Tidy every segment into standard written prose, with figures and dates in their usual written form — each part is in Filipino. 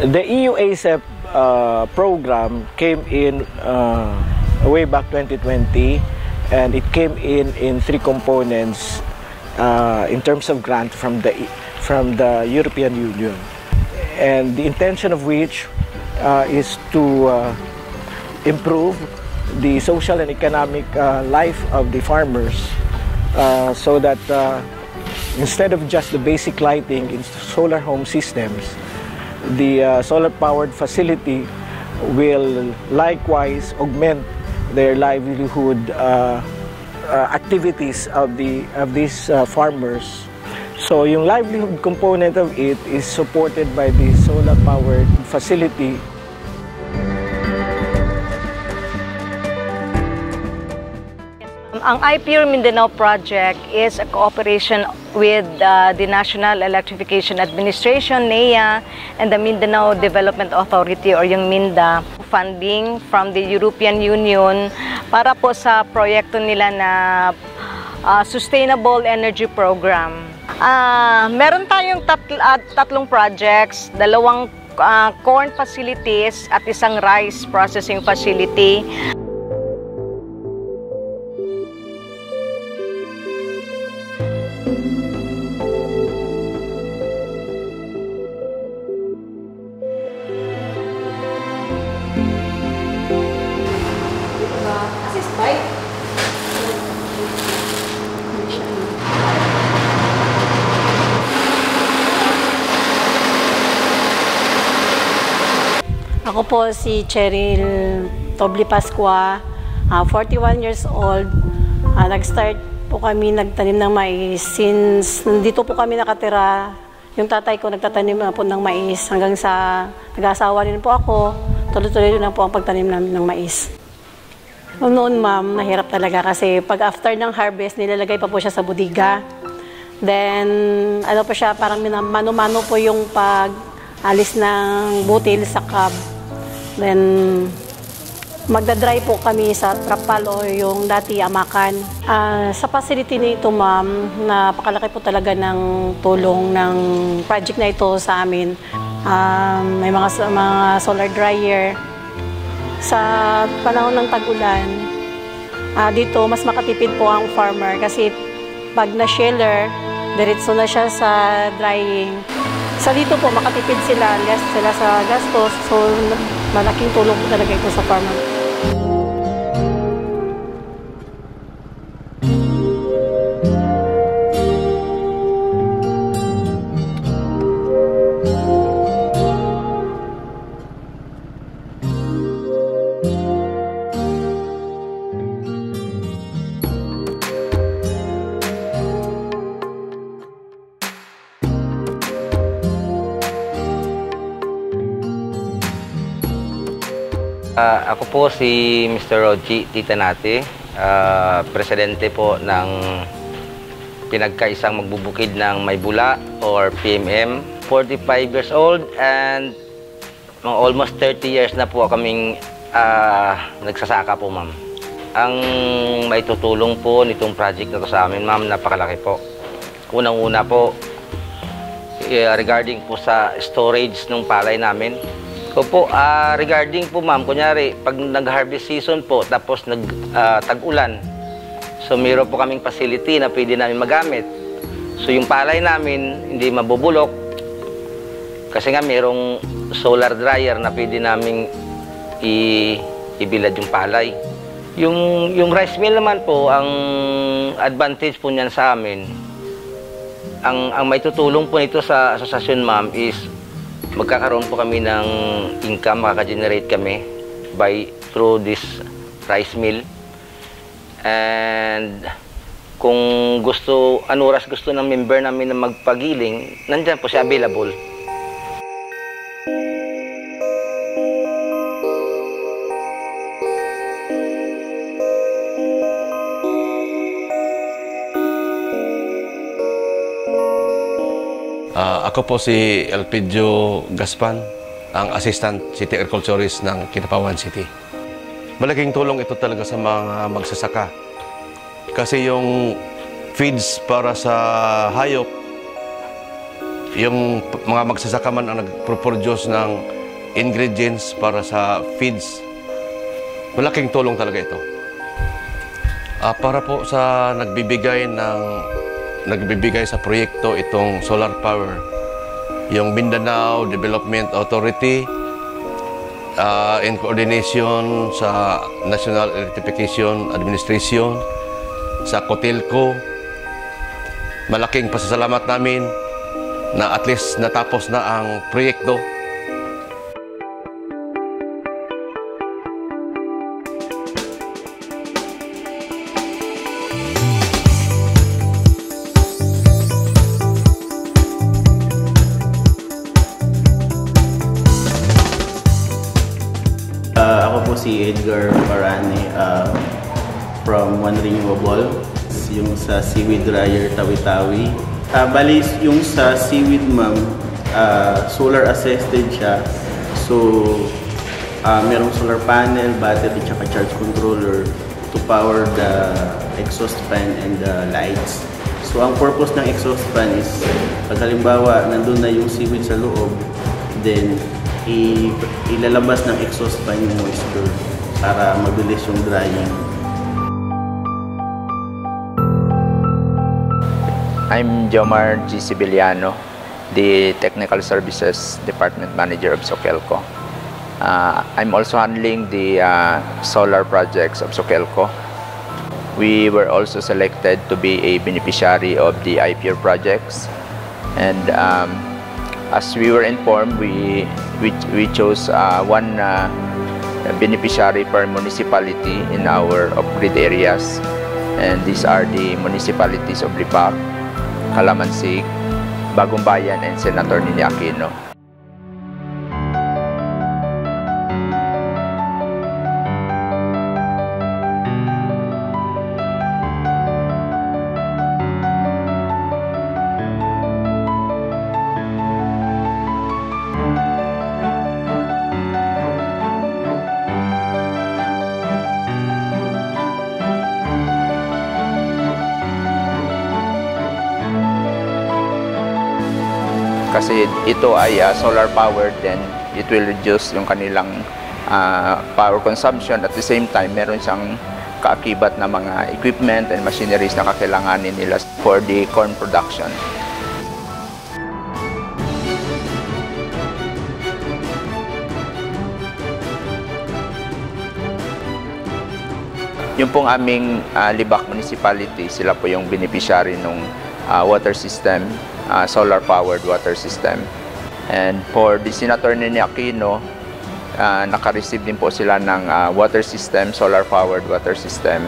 The EU ASEP program came in way back 2020, and it came in three components in terms of grant from the European Union, and the intention of which is to improve the social and economic life of the farmers, so that instead of just the basic lighting in solar home systems, the solar-powered facility will likewise augment their livelihood activities of these farmers. So yung livelihood component of it is supported by the solar-powered facility. Ang iPure Mindanao project is a cooperation with the National Electrification Administration, NEA, and the Mindanao Development Authority or yung MINDA. Funding from the European Union para po sa proyekto nila na Sustainable Energy Program. Meron tayong tatlong projects, dalawang corn facilities at isang rice processing facility. Ako po si Cheryl Tobli Pascua, 41 years old. Nag-start po kami nagtanim ng mais since nandito po kami nakatira. Yung tatay ko nagtatanim po ng mais hanggang sa nag-asawa rin po ako. Tuloy-tuloy lang po ang pagtanim namin ng mais. Noon ma'am, nahirap talaga kasi pag after ng harvest, nilalagay pa po siya sa budiga. Then, ano po siya, parang mano-mano po yung pag-alis ng butil sa cab. Then, magdadry po kami sa trapal o yung dati amakan. Sa facility nito ma'am, napakalaki po talaga ng tulong ng project na ito sa amin. May mga solar dryer. Sa panahon ng tag-ulan, dito mas makatipid po ang farmer kasi pag na-sheller, diretso na siya sa drying. Sa dito po, makatipid sila, less sila sa gastos. So, malaking tulong po talaga ito sa farmer. Ako po si Mr. Roji Titanate, presidente po ng pinagkaisang magbubukid ng Maybula or PMM. 45 years old and almost 30 years na po kaming nagsasaka po ma'am. Ang maitutulong po nitong project na to sa amin ma'am, napakalaki po. Unang-una po, regarding po sa storage ng palay namin. Opo, regarding po ma'am, kunyari, pag nag-harvest season po, tapos tag-ulan, so mayroon po kaming facility na pwede namin magamit. So yung palay namin, hindi mabubulok, kasi nga mayroong solar dryer na pwede namin ibilad yung palay. Yung rice mill naman po, ang advantage po niyan sa amin, ang may tutulong po nito sa asosasyon ma'am is magkakaroon po kami ng income, makaka-generate kami through this rice mill. And kung oras gusto ng member namin na magpagiling, nandyan po siya available. Ako po si Elpidio Gaspan, ang Assistant City Agriculturist ng Kidapawan City. Malaking tulong ito talaga sa mga magsasaka. Kasi yung feeds para sa hayop, yung mga magsasaka man ang nagproduce ng ingredients para sa feeds, malaking tulong talaga ito. Para po sa nagbibigay sa proyekto itong solar power, yung Mindanao Development Authority, in coordination sa National Electrification Administration, sa Cotelco, malaking pasasalamat namin na at least natapos na ang proyekto. Ako po si Edgar Parane from One Renewable, yung sa seaweed dryer Tawi-Tawi. Bali yung sa seaweed ma'am, solar assisted siya. So merong solar panel, battery, tsaka charge controller to power the exhaust fan and the lights. So ang purpose ng exhaust fan is pag halimbawa nandun na yung seaweed sa loob, then ilalabas ng exhaust fan yung moisture para mabilis yung drying. I'm Jomar G. Sibiliano, the Technical Services Department Manager of Socelco. I'm also handling the solar projects of Socelco. We were also selected to be a beneficiary of the IPR projects, and as we were informed, we chose one beneficiary per municipality in our off-grid areas, and these are the municipalities of Lipac, Calamansig, Bagong Bayan, and Senator Nini Aquino. Kasi ito ay solar powered, then it will reduce yung kanilang power consumption. At the same time, meron siyang kaakibat na mga equipment and machineries na kakailanganin nila for the corn production. Yung pong aming Libac Municipality, sila po yung beneficiary ng water system, solar-powered water system. And for the Senator Nini Aquino, naka-receive din po sila ng water system, solar-powered water system.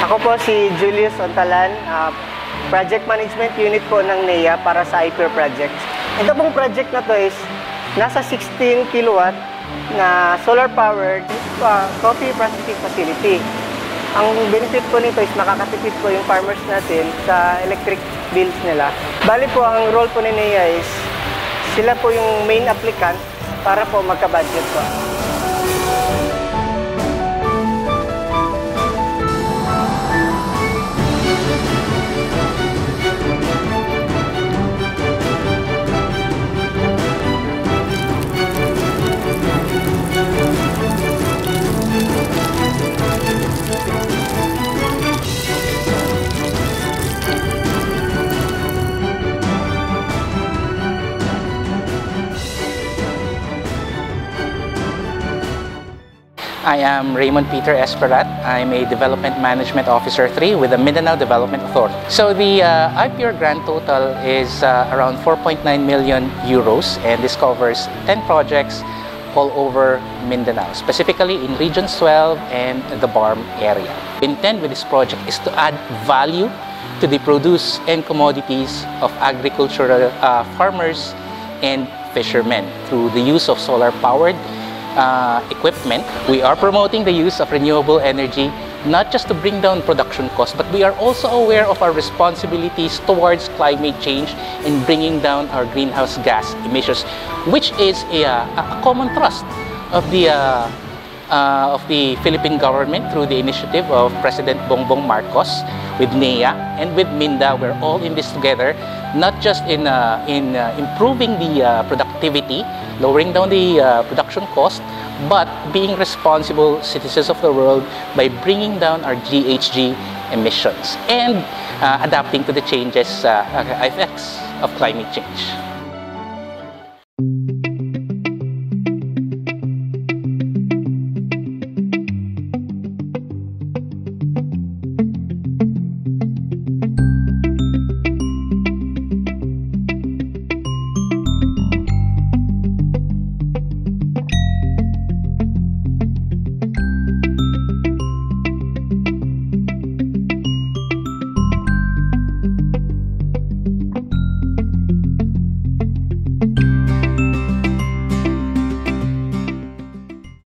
Ako po si Julius Ontalan, Project Management Unit po ng NEA para sa IPR projects. Ito pong project na to is nasa 16 kilowatt na solar-powered coffee processing facility. Ang benefit po nito is makakatipid po yung farmers natin sa electric bills nila. Bali po, ang role po ni NEA is sila po yung main applicant para po magka-budget po. I am Raymond Peter Esperat. I'm a Development Management Officer 3 with the Mindanao Development Authority. So the IPR grant total is around 4.9 million euros, and this covers 10 projects all over Mindanao, specifically in Regions 12 and the BARM area. The intent with this project is to add value to the produce and commodities of agricultural farmers and fishermen through the use of solar-powered equipment. We are promoting the use of renewable energy, not just to bring down production costs, but we are also aware of our responsibilities towards climate change in bringing down our greenhouse gas emissions, which is a common thrust of the Philippine government through the initiative of President Bongbong Marcos with NEA and with MINDA. We're all in this together, not just in improving the productivity, lowering down the production cost, but being responsible citizens of the world by bringing down our GHG emissions and adapting to the changes, effects of climate change.